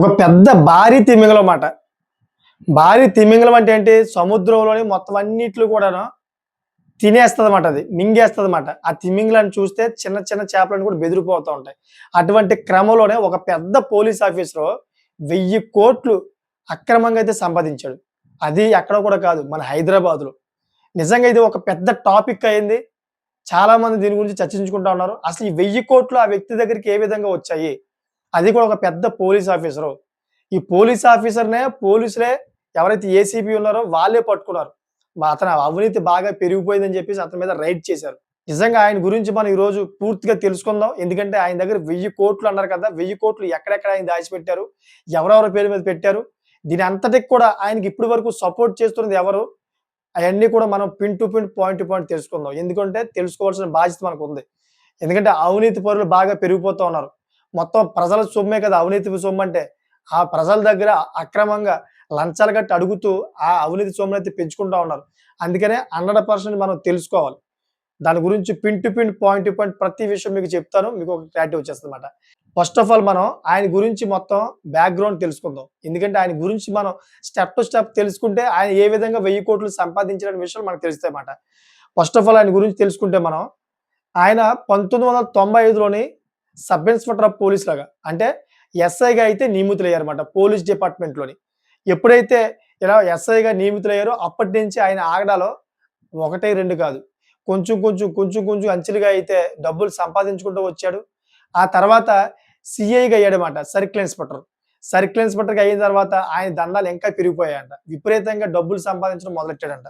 ఒక పెద్ద భారీ తిమింగలం మాట. భారీ తిమింగలం అంటే ఏంటి? సముద్రంలోని మొత్తం అన్నిట్లు కూడాను తినేస్తదమాట అది. మింగేస్తదమాట. ఆ తిమింగలాన్ని చూస్తే చిన్న చిన్న చేపలన్నీ కూడా బెదిరిపోతా ఉంటాయి. అటువంటి క్రమంలోనే ఒక పెద్ద పోలీస్ ఆఫీసరు 1000,00,00,000 అక్రమంగా అయితే సంపాదించాడు. అది ఎక్కడ కూడా కాదు. మన హైదరాబాద్‌లో. నిజంగా ఇది ఒక పెద్ద టాపిక్ అయింది. చాలా మంది దీని గురించి చర్చించుకుంటా ఉన్నారు. అసలు ఈ 1000,00,00,000 ఆ వ్యక్తి దగ్గరికి ఏ విధంగా వచ్చాయి? అది కూడా ఒక పెద్ద పోలీస్ ఆఫీసరు. ఈ పోలీస్ ఆఫీసర్‌నే పోలీసులే ఎవరైతే ఏసీబీ ఉన్నారో వాళ్ళే పట్టుకున్నారు. అతని అవినీతి బాగా పెరిగిపోయిందని చెప్పేసి అతని మీద రైడ్ చేశారు. నిజంగా ఆయన గురించి మనం ఈరోజు పూర్తిగా తెలుసుకుందాం. ఎందుకంటే ఆయన దగ్గర 1000,00,00,000 అన్నారు కదా! 1000,00,00,000 ఎక్కడెక్కడ ఆయన దాచిపెట్టారు? ఎవరెవరి పేరు మీద పెట్టారు? దీని అంతటికి కూడా ఆయనకి ఇప్పటి వరకు సపోర్ట్ చేస్తున్నది ఎవరు? అయన్నీ కూడా మనం pin to pin, point to point తెలుసుకుందాం. ఎందుకంటే తెలుసుకోవాల్సిన బాధ్యత మనకుంది. ఎందుకంటే అవినీతి పరులు బాగా పెరిగిపోతా ఉన్నారు. మొత్తం ప్రజల సొమ్మే కదా అవినీతి సొమ్మంటే. ఆ ప్రజల దగ్గర అక్రమంగా లంచాలు కట్టి అడుగుతూ ఆ అవినీతి సొమ్మునైతే పెంచుకుంటా ఉన్నారు. అందుకనే 100% మనం తెలుసుకోవాలి. దాని గురించి pin to pin, point to point ప్రతి విషయం మీకు చెప్తాను. మీకు ఒక క్లారిటీ వచ్చేస్తదన్నమాట. ఫస్ట్ ఆఫ్ ఆల్ మనం ఆయన గురించి మొత్తం బ్యాక్‌గ్రౌండ్ తెలుసుకుందాం. ఎందుకంటే ఆయన గురించి మనం స్టెప్ టు స్టెప్ తెలుసుకుంటే ఆయన ఏ విధంగా 1000,00,00,000 సంపాదించాడనే విషయాలు మనకు తెలుస్తాయన్నమాట. ఫస్ట్ ఆఫ్ ఆల్ ఆయన గురించి తెలుసుకుంటే మనం ఆయన 1995లోని సబ్ ఇన్స్‌పెక్టర్ ఆఫ్ పోలీస్ లాగా అంటే ఎస్ఐగా అయితే నియమితులయ్యారన్నమాట పోలీస్ డిపార్ట్‌మెంట్‌లోని. ఎప్పుడైతే ఇలా ఎస్ఐగా నియమితులయ్యారో అప్పటి నుంచి ఆయన ఆగడాలో 1, 2 కాదు. కొంచెం అంచెలుగా అయితే డబ్బులు సంపాదించుకుంటూ వచ్చాడు. ఆ తర్వాత సీఐగా అయ్యాడన్నమాట. Circle inspector. సర్కిల్ ఇన్స్‌పెక్టర్‌గా అయిన తర్వాత ఆయన దందాలు ఇంకా పెరిగిపోయాయంట. విపరీతంగా డబ్బులు సంపాదించడం మొదలెట్టాడంట.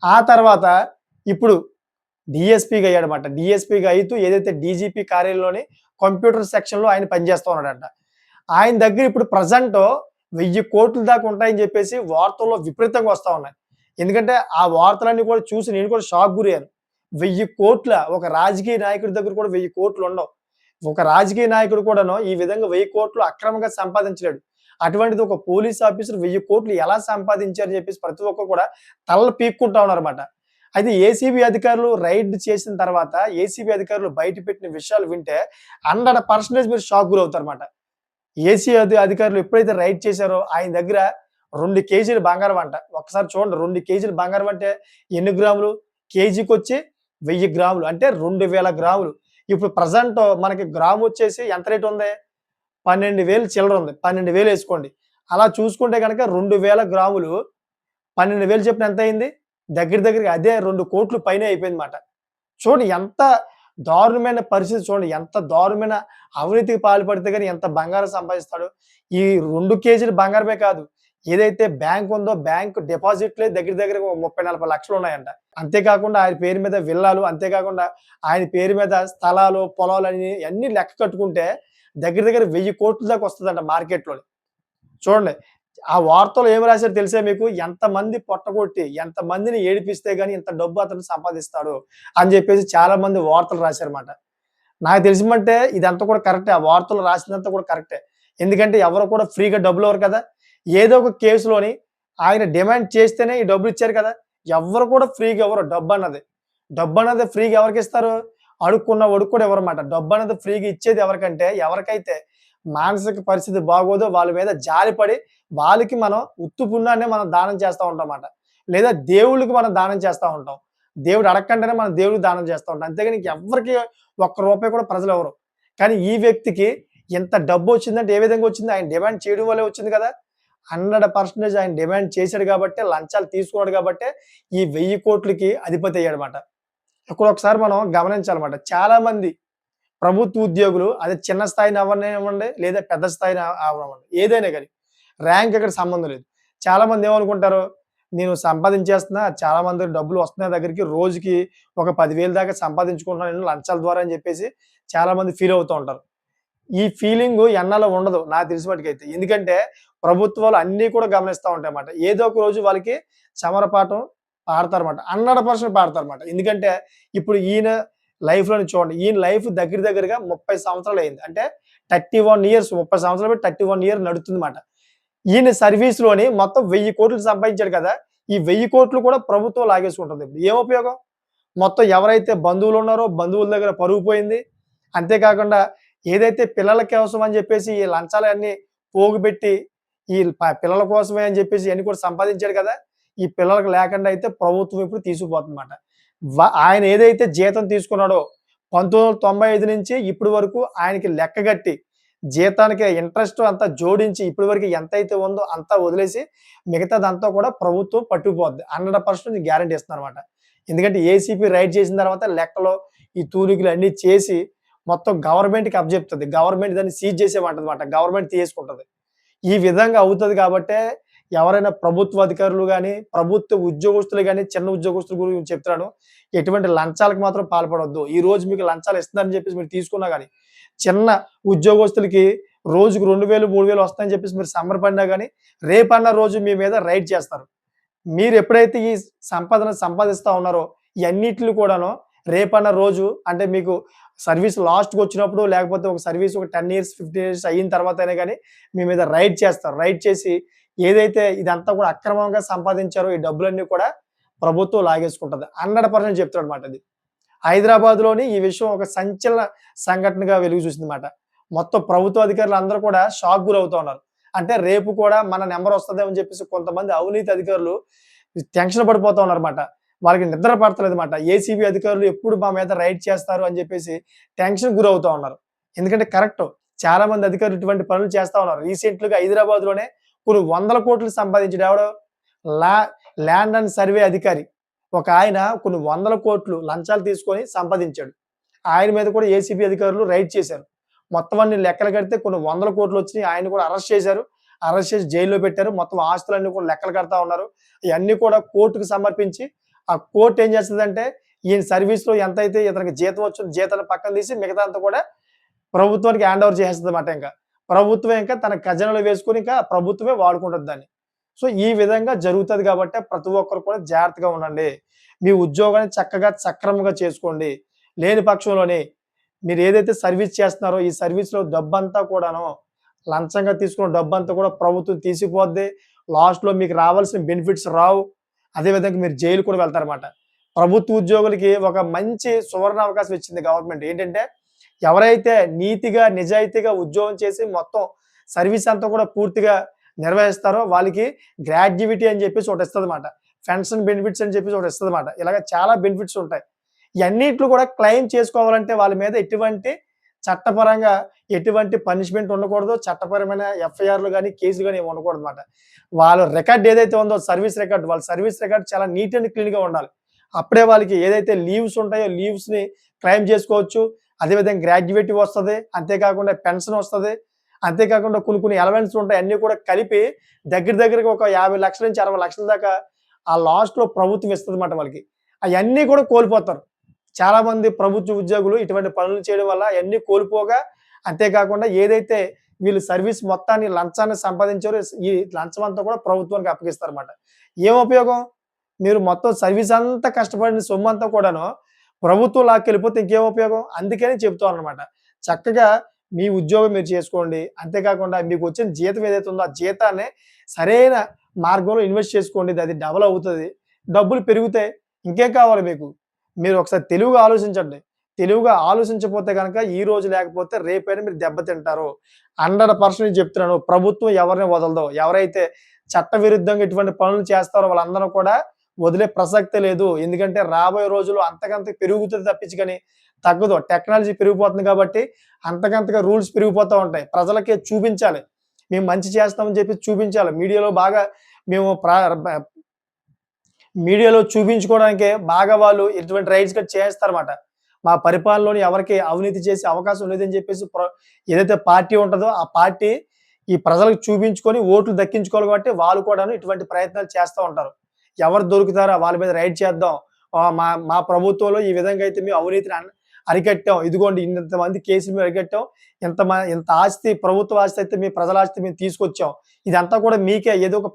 ఆ తర్వాత ఇప్పుడు డీఎస్పీగా అయ్యాడన్నమాట. డీఎస్పీగా అయితూ ఏదైతే డీజీపీ కార్యాలయంలోని కంప్యూటర్ సెక్షన్‌లో ఆయన పనిచేస్తా ఉన్నాడంట. ఆయన దగ్గర ఇప్పుడు ప్రెజెంటు 1000,00,00,000 దాకా ఉంటాయని చెప్పేసి వార్తల్లో విపరీతంగా వస్తా ఉన్నాయి. ఎందుకంటే ఆ వార్తలన్నీ కూడా చూసి నేను కూడా షాక్ గురయ్యాను. 1000,00,00,000 ఒక రాజకీయ నాయకుడి దగ్గర కూడా 1000,00,00,000 ఉండవు. ఒక రాజకీయ నాయకుడు కూడాను ఈ విధంగా 1000,00,00,000 అక్రమంగా సంపాదించలేడు. అటువంటిది ఒక పోలీస్ ఆఫీసర్ 1000,00,00,000 ఎలా సంపాదించారని చెప్పేసి ప్రతి ఒక్కరు కూడా తలలు పీక్కుంటా ఉన్నారన్నమాట. అయితే ఏసీబీ అధికారులు రైడ్ చేసిన తర్వాత ఏసీబీ అధికారులు బయట పెట్టిన విషయాలు వింటే 100% మీరు షాక్ గురవుతారన్నమాట. అధికారులు ఎప్పుడైతే రైడ్ చేశారో ఆయన దగ్గర 2 కేజీలు బంగారం అంట. ఒక్కసారి చూడండి 2 కేజీలు బంగారం అంటే ఎన్ని గ్రాములు? కేజీకొచ్చి 1000 గ్రాములు అంటే 2000 గ్రాములు. ఇప్పుడు ప్రెజెంట్ మనకి గ్రామ్ వచ్చేసి ఎంత రేట్ ఉంది? 12,000 చిల్లర ఉంది. 12,000 ఏసుకోండి. అలా చూసుకుంటే గనక 2000 గ్రాములు 12,000 చొప్పున ఎంతయింది? దగ్గరగా అదే 2,00,00,000 పైనే అయిపోయిందన్నమాట. చూడండి ఎంత దారుణమైన పరిస్థితి చూడండి. ఎంత దారుణమైన అవినీతికి పాల్పడితే గాని ఎంత బంగారం సంపాదిస్తాడు. ఈ 2 కేజీలు బంగారమే కాదు. ఏదైతే బ్యాంక్ ఉందో బ్యాంక్ డిపాజిట్‌లే దగ్గరగా ఓ 30, 40 లక్షలున్నాయంట. అంతేకాకుండా ఆయన పేరు మీద విల్లాలు, అంతేకాకుండా ఆయన పేరు మీద స్థలాలు, పొలాలని అన్నీ లెక్క కట్టుకుంటే దగ్గర 1000,00,00,000 దాకా వస్తదంట మార్కెట్‌లోని. చూడండి. ఆ వార్తలో ఏమి రాసారో తెలుసా మీకు? ఎంతమంది పొట్టగొట్టి, ఎంతమందిని ఏడిపిస్తే గాని ఇంత డబ్బు అతను సంపాదిస్తాడు అని జెప్పేసి చాలా మంది వార్తలు రాసారన్నమాట. నాకు తెలిసి మట్టే ఇదంతా కూడా కరెక్టే. ఆ వార్తలు రాసిందంతా కూడా కరెక్టే. ఎందుకంటే ఎవరు కూడా ఫ్రీగా డబ్బులివ్వరు కదా! ఏదో ఒక కేసులోని ఆయన డిమాండ్ చేస్తేనే ఈ డబ్బులిచ్చారు కదా! ఎవ్వరు కూడా ఫ్రీగా ఇవ్వరు డబ్బన్నది. డబ్బన్నది ఫ్రీగా ఎవరికిస్తారు? అడుక్కున్నోడికి కూడా ఇవ్వరన్నమాట. డబ్బన్నది ఫ్రీగా ఇచ్చేది ఎవరికంటే ఎవరికైతే మానసిక పరిస్థితి బాగోదో వాళ్ళ మీద జాలిపడి వాళ్ళకి మనం ఉత్తి పుణ్యాన్నే మనం దానం చేస్తా ఉంటామాట. లేదా దేవుళ్ళకి మనం దానం చేస్తా ఉంటాం. దేవుడు అడగకుండానే మనం దేవుడికి దానం చేస్తా ఉంటాం. అంతేగాని ఎవ్వరికీ ఒక్క రూపాయి కూడా ప్రజలివ్వరు. కానీ ఈ వ్యక్తికి ఇంత డబ్బొచ్చిందంటే ఏ విధంగా వచ్చింది? ఆయన డిమాండ్ చేయడం వల్లే వచ్చింది కదా! 100% ఆయన డిమాండ్ చేశాడు గాబట్టే, లంచాలు తీసుకున్నాడు గాబట్టే ఈ 1000,00,00,000కి అధిపతి అయ్యాడన్నమాట. ఇక్కడ ఒకసారి మనం గమనించాలన్నమాట. చాలా మంది ప్రభుత్వ ఉద్యోగులు అది చిన్న స్థాయిని అవ్వనివ్వండి, లేదా పెద్ద స్థాయిని అవ్వనివ్వండి. ఏదైనా గాని ర్యాంక్ ఇక్కడ సంబంధం లేదు. చాలామంది ఏమనుకుంటారు, నేను సంపాదించేస్తున్నా, చాలా మంది డబ్బులు వస్తున్నాయి దగ్గరికి, రోజుకి ఒక 10,000 దాకా సంపాదించుకుంటున్నాను నేను లంచాల ద్వారా అని చెప్పేసి చాలామంది ఫీల్ అవుతూ ఉంటారు. ఈ ఫీలింగు ఎన్నాళ్ళో ఉండదు నాకు తెలిసిన మట్టుకైతే. ఎందుకంటే ప్రభుత్వాలు అన్నీ కూడా గమనిస్తా ఉంటాయన్నమాట. ఏదో ఒక రోజు వాళ్ళకి సమరపాఠం పాడతారన్నమాట. 100% పాడతారన్నమాట. ఎందుకంటే ఇప్పుడు ఈయన లైఫ్‌లోని చూడండి. ఈయన లైఫ్ దగ్గరగా 30 సంవత్సరాలయింది. అంటే 31 ఇయర్స్ 30 సంవత్సరాలు పెట్టి 31 ఇయర్ నడుస్తుందన్నమాట. ఈయన సర్వీస్‌లోని మొత్తం 1000,00,00,000 సంపాదించాడు కదా! ఈ 1000,00,00,000 కూడా ప్రభుత్వం లాగేసుకుంటుంది. ఇప్పుడు ఏం ఉపయోగం? మొత్తం ఎవరైతే బంధువులున్నారో బంధువుల దగ్గర పరువు పోయింది. అంతేకాకుండా ఏదైతే పిల్లల కోసం అని చెప్పేసి ఈ లంచాలన్నీ పోగుబెట్టి ఈ పిల్లల కోసమే అని చెప్పేసి ఇయన్నీ కూడా సంపాదించాడు కదా! ఈ పిల్లలకు లేకుండా అయితే ప్రభుత్వం ఇప్పుడు తీసుకుపోతుందన్నమాట. ఆయన ఏదైతే జీతం తీసుకున్నాడో 1995 నుంచి ఇప్పటి వరకు ఆయనకి లెక్కగట్టి జీతానికి ఇంట్రెస్ట్ అంతా జోడించి ఇప్పటి వరకు ఎంతైతే ఉందో అంతా వదిలేసి మిగతాదంతా కూడా ప్రభుత్వం పట్టుకుపోద్ది. 100% గ్యారంటీ ఇస్తున్నారన్నమాట. ఎందుకంటే ఏసీపీ రైడ్ చేసిన తర్వాత లెక్కలు, ఈ తూనికలు అన్నీ చేసి మొత్తం గవర్నమెంట్‌కి అప్పజెప్తది. గవర్నమెంట్ దాన్ని సీజ్ చేసేయమంటదన్నమాట. గవర్నమెంట్ తీసేసుకుంటది. ఈ విధంగా అవుతది కాబట్టే ఎవరైనా ప్రభుత్వ అధికారులు గాని, ప్రభుత్వ ఉద్యోగస్తులు గాని, చిన్న ఉద్యోగస్తుల గురించి చెప్తున్నాను. ఎటువంటి లంచాలకు మాత్రం పాల్పడొద్దు. ఈరోజు మీకు లంచాలు ఇస్తున్నారని చెప్పేసి మీరు తీసుకున్నా గాని, చిన్న ఉద్యోగస్తులకి రోజుకి 2000, 3000 వస్తాయని చెప్పేసి మీరు సంబరపడినా గాని, రేపన్న రోజు మీ మీద రైడ్ చేస్తారు. మీరెప్పుడైతే ఈ సంపాదన సంపాదిస్తా ఉన్నారో, ఇయన్నిటిని కూడాను రేపన్న రోజు అంటే మీకు సర్వీస్ లాస్ట్‌కొచ్చినప్పుడు లేకపోతే ఒక సర్వీస్ ఒక 10 ఇయర్స్, 15 ఇయర్స్ అయిన తర్వాతైనా గాని మీ మీద రైడ్ చేస్తారు. రైడ్ చేసి ఏదైతే ఇదంతా కూడా అక్రమంగా సంపాదించారో ఈ డబ్బులన్నీ కూడా ప్రభుత్వం లాగేసుకుంటది. 100% చెప్తాడన్నమాట ఇది. హైదరాబాద్‌లోని ఈ విషయం ఒక సంచలన సంఘటనగా వెలుగు చూసిందన్నమాట. మొత్తం ప్రభుత్వ అధికారులు అందరూ కూడా షాక్ గురవుతా ఉన్నారు. అంటే రేపు కూడా మన నంబర్ వస్తదేమో అని చెప్పేసి కొంతమంది అవినీతి అధికారులు టెన్షన్ పడిపోతా ఉన్నారన్నమాట. వాళ్ళకి నిద్ర పడతలేదన్నమాట. ఏసీబీ అధికారులు ఎప్పుడు మా మీద రైడ్ చేస్తారు అని చెప్పేసి టెన్షన్‌కి గురవుతా ఉన్నారు. ఎందుకంటే కరెక్టు. చాలా మంది అధికారులు ఇటువంటి పనులు చేస్తా ఉన్నారు. రీసెంట్‌గా హైదరాబాద్‌లోనే కొన్ని వందల కోట్లు సంపాదించాడు. ఎవడు? లా ల్యాండ్ అండ్ సర్వే అధికారి. ఒక ఆయన కొన్ని వందల కోట్లు లంచాలు తీసుకొని సంపాదించాడు. ఆయన మీద కూడా ఏసీబీ అధికారులు రైడ్ చేశారు. మొత్తం అన్ని లెక్కలు కడితే కొన్ని వందల కోట్లొచ్చినాయి. ఆయన్ని కూడా అరెస్ట్ చేశారు. అరెస్ట్ చేసి జైల్‌లో పెట్టారు. మొత్తం ఆస్తులన్నీ కూడా లెక్కలు కడతా ఉన్నారు. ఇయన్నీ కూడా కోర్ట్‌కి సమర్పించి, ఆ కోర్ట్ ఏం చేస్తదంటే, ఈయన సర్వీస్‌లో ఎంతైతే ఇతనికి జీతం వచ్చిందో జీతాన్ని పక్కన తీసి మిగతాదంతా కూడా ప్రభుత్వానికి హ్యాండ్ ఓవర్ చేసేస్తదన్నమాట ఇంక. ప్రభుత్వం ఇంకా తన ఖజానాలో వేసుకొని ఇంకా ప్రభుత్వమే వాడుకుంటది దాన్ని. సో, ఈ విధంగా జరుగుతది కాబట్టే ప్రతి ఒక్కరు కూడా జాగ్రత్తగా ఉండండి. మీ ఉద్యోగాన్ని చక్కగా సక్రమంగా చేసుకోండి. లేని పక్షంలోని మీరేదైతే సర్వీస్ చేస్తున్నారో ఈ సర్వీస్‌లో డబ్బంతా కూడాను లంచంగా తీసుకున్న డబ్బంతా కూడా ప్రభుత్వం తీసిపోద్ది. లాస్ట్‌లో మీకు రావాల్సిన బెనిఫిట్స్ రావు. అదే విధంగా మీరు జైలుకి కూడా వెళ్తారన్నమాట. ప్రభుత్వ ఉద్యోగులకి ఒక మంచి సువర్ణ అవకాశం ఇచ్చింది గవర్నమెంట్. ఏంటంటే ఎవరైతే నీతిగా, నిజాయితీగా ఉద్యోగం చేసి మొత్తం సర్వీస్ అంతా కూడా పూర్తిగా నిర్వహిస్తారో వాళ్ళకి గ్రాడ్యుయేటీ అని చెప్పేసి ఒకటిస్తదన్నమాట. పెన్షన్ బెనిఫిట్స్ అని చెప్పేసి ఒకటిస్తదన్నమాట. ఇలాగ చాలా బెనిఫిట్స్ ఉంటాయి. ఇయన్నిట్లు కూడా క్లెయిమ్ చేసుకోవాలంటే వాళ్ళ మీద ఎటువంటి చట్టపరంగా ఎటువంటి పనిష్మెంట్ ఉండకూడదు. చట్టపరమైన ఎఫ్ఐఆర్‌లు గాని, కేసులు గాని ఏమి ఉండకూడదన్నమాట. వాళ్ళ రికార్డ్ ఏదైతే ఉందో సర్వీస్ రికార్డ్, వాళ్ళ సర్వీస్ రికార్డ్ చాలా నీట్ అండ్ క్లీన్‌గా ఉండాలి. అప్పుడే వాళ్ళకి ఏదైతే లీవ్స్ ఉంటాయో లీవ్స్‌ని క్లెయిమ్ చేసుకోవచ్చు. అదే విధంగా గ్రాడ్యుయేటీ వస్తది. అంతేకాకుండా పెన్షన్ వస్తది. అంతేకాకుండా కొన్ని కొన్ని అలవెన్స్‌లు ఉంటాయి. అన్నీ కూడా కలిపి దగ్గరగా ఒక 50,00,000 నుంచి 60,00,000 దాకా ఆ లాస్ట్‌లో ప్రభుత్వం ఇస్తదన్నమాట వాళ్ళకి. అయన్నీ కూడా కోల్పోతారు. చాలామంది ప్రభుత్వ ఉద్యోగులు ఇటువంటి పనులు చేయడం వల్ల అయన్నీ కోల్పోగా అంతేకాకుండా ఏదైతే వీళ్ళు సర్వీస్ మొత్తాన్ని లంచాన్ని సంపాదించారో ఈ లంచం అంతా కూడా ప్రభుత్వానికి అప్పగిస్తారన్నమాట. ఏం ఉపయోగం? మీరు మొత్తం సర్వీస్ అంతా కష్టపడిన సొమ్మంతా కూడాను ప్రభుత్వం లాక్కెళ్ళిపోతే ఇంకేం ఉపయోగం? అందుకని చెప్తానన్నమాట. చక్కగా మీ ఉద్యోగం మీరు చేసుకోండి. అంతేకాకుండా మీకొచ్చిన జీతం ఏదైతే ఉందో ఆ జీతాన్ని సరైన మార్గంలో ఇన్వెస్ట్ చేసుకోండి. అది డబల్ అవుతది. డబ్బులు పెరుగుతాయి. ఇంకేం కావాలి మీకు? మీరు ఒకసారి తెలివిగా ఆలోచించండి. తెలివిగా ఆలోచించకపోతే గనక ఈ రోజు లేకపోతే రేపైనా మీరు దెబ్బతింటారు. 100% చెప్తున్నాను. ప్రభుత్వం ఎవరిని వదలదు. ఎవరైతే చట్టవిరుద్ధంగా ఇటువంటి పనులు చేస్తారో వాళ్ళందరూ కూడా వదిలే ప్రసక్తే లేదు. ఎందుకంటే రాబోయే రోజుల్లో అంతకంతకు పెరుగుతది తప్పించి గాని తగ్గదు. టెక్నాలజీ పెరిగిపోతుంది కాబట్టి అంతకంతగా రూల్స్ పెరిగిపోతా ఉంటాయి. ప్రజలకి చూపించాలి. మేము మంచి చేస్తామని చెప్పి చూపించాలి. మీడియాలో బాగా మేము మీడియాలో చూపించుకోవడానికే బాగా వాళ్ళు ఇటువంటి రైడ్స్ కట్ చేస్తారన్నమాట. మా పరిపాలనలోని ఎవరికీ అవినీతి చేసే అవకాశం లేదని చెప్పేసి ఏదైతే పార్టీ ఉంటదో ఆ పార్టీ ఈ ప్రజలకు చూపించుకొని ఓట్లు దక్కించుకోవాలి కాబట్టి వాళ్ళు కూడాను ఇటువంటి ప్రయత్నాలు చేస్తా ఉంటారు. ఎవరు దొరుకుతారో వాళ్ళ మీద రైడ్ చేద్దాం. మా మా ప్రభుత్వంలో ఈ విధంగా అయితే మేము అవినీతిని అరికట్టాం. ఇదిగోండి ఇంతమంది కేసులు మేము అరికట్టాం. ఇంత ఆస్తి ప్రభుత్వ ఆస్తి అయితే మీ ప్రజల ఆస్తి మేము తీసుకొచ్చాం. ఇదంతా కూడా మీకే ఏదో ఒక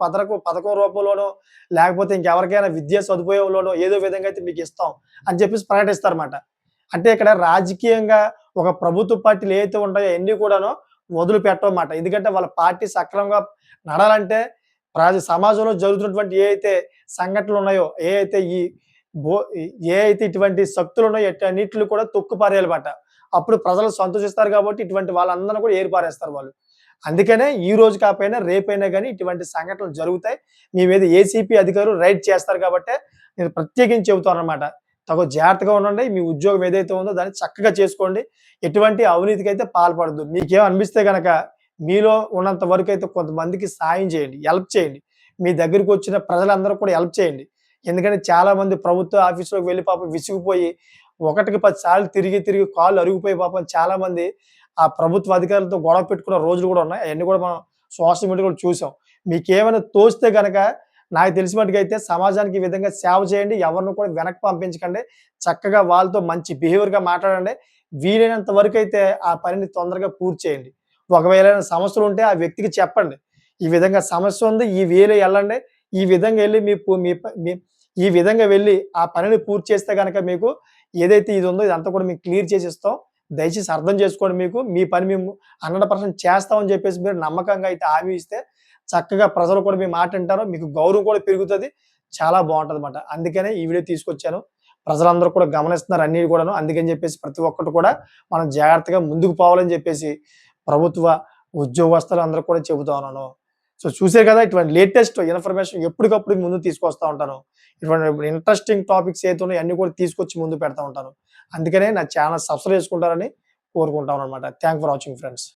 పథకం రూపంలోనో లేకపోతే ఇంకెవరికైనా విద్యా సదుపాయంలోనో ఏదో విధంగా అయితే మీకు ఇస్తాం అని చెప్పేసి ప్రకటిస్తారన్నమాట. అంటే ఇక్కడ రాజకీయంగా ఒక ప్రభుత్వ పార్టీలు ఏవైతే ఉంటాయో అయన్నీ కూడాను వదిలిపెట్టవన్నమాట. ఎందుకంటే వాళ్ళ పార్టీ సక్రమంగా నడాలంటే సమాజంలో జరుగుతున్నటువంటి ఏ అయితే సంఘటనలున్నాయో, ఏ అయితే ఇటువంటి శక్తులున్నాయో అన్నిటిని కూడా తొక్కిపారేయాలన్నమాట. అప్పుడు ప్రజలు సంతోషిస్తారు కాబట్టి ఇటువంటి వాళ్ళందరిని కూడా ఏరిపారేస్తారు వాళ్ళు. అందుకనే ఈ రోజు కాకపోయినా రేపైనా గానీ ఇటువంటి సంఘటనలు జరుగుతాయి. మీ మీద ఏసీపీ అధికారులు రైడ్ చేస్తారు కాబట్టే నేను ప్రత్యేకించి చెబుతాననమాట. తగు జాగ్రత్తగా ఉండండి. మీ ఉద్యోగం ఏదైతే ఉందో దాన్ని చక్కగా చేసుకోండి. ఎటువంటి అవినీతికైతే పాల్పడొద్దు. మీకేం అనిపిస్తే గనక మీలో ఉన్నంత వరకైతే కొంతమందికి సాయం చేయండి. హెల్ప్ చేయండి. మీ దగ్గరికొచ్చిన ప్రజలందరూ కూడా హెల్ప్ చేయండి. ఎందుకంటే చాలామంది ప్రభుత్వ ఆఫీస్‌లోకి వెళ్లి పాపం విసిగిపోయి ఒకటికి 10 సార్లు తిరిగి, తిరిగి కాళ్ళు అరిగిపోయి పాపం చాలామంది ఆ ప్రభుత్వ అధికారులతో గొడవ పెట్టుకున్న రోజులు గూడా ఉన్నాయి. అయన్నీ గూడా మనం సోషల్ మీడియాలో కూడా చూసాం. మీకేమైనా తోస్తే గనక నాకు తెలిసిన మట్టుకైతే సమాజానికి ఈ విధంగా సేవ చేయండి. ఎవరిని కూడా వెనక్కి పంపించకండి. చక్కగా వాళ్ళతో మంచి బిహేవియర్‌గా మాట్లాడండి. వీలైనంత వరకైతే ఆ పనిని తొందరగా పూర్తి చేయండి. ఒకవేళ ఏమైనా సమస్యలుంటే ఆ వ్యక్తికి చెప్పండి. ఈ విధంగా సమస్య ఉంది. ఈ వేలో ఎళ్ళండి. ఈ విధంగా ఎళ్లి మీ పు మీ ప మీ ఈ విధంగా వెళ్లి ఆ పనిని పూర్తి చేస్తే గనక మీకు ఏదైతే ఇది ఉందో ఇదంతా కూడా మీకు క్లియర్ చేసి ఇస్తాం. దయచేసి అర్థం చేసుకోండి మీకు. మీ పని మేము 100% చేస్తామని చెప్పేసి మీరు నమ్మకంగా అయితే హామీ ఇస్తే చక్కగా ప్రజలు కూడా మీ మాట వింటారు. మీకు గౌరవం కూడా పెరుగుతది. చాలా బావుంటదన్నమాట. అందుకనే ఈ వీడియో తీసుకొచ్చాను. ప్రజలందరూ కూడా గమనిస్తున్నారు అన్నీ కూడాను. అందుకని చెప్పేసి ప్రతి ఒక్కటి కూడా మనం జాగ్రత్తగా ముందుకు పోవాలని చెప్పేసి ప్రభుత్వ ఉద్యోగస్తులందరూ కూడా చెబుతా ఉన్నాను. సో, చూసారు కదా! ఇటువంటి లేటెస్ట్ ఇన్ఫర్మేషన్ ఎప్పటికప్పుడు ముందుకు తీసుకొస్తా ఉంటాను. ఇటువంటి ఇంట్రెస్టింగ్ టాపిక్స్ ఏవైతే ఉన్నాయో అన్నీ కూడా తీసుకొచ్చి ముందు పెడతా ఉంటాను. అందుకనే నా ఛానెల్ సబ్స్క్రైబ్ చేసుకుంటారని కోరుకుంటాననమాట. Thank for watching friends.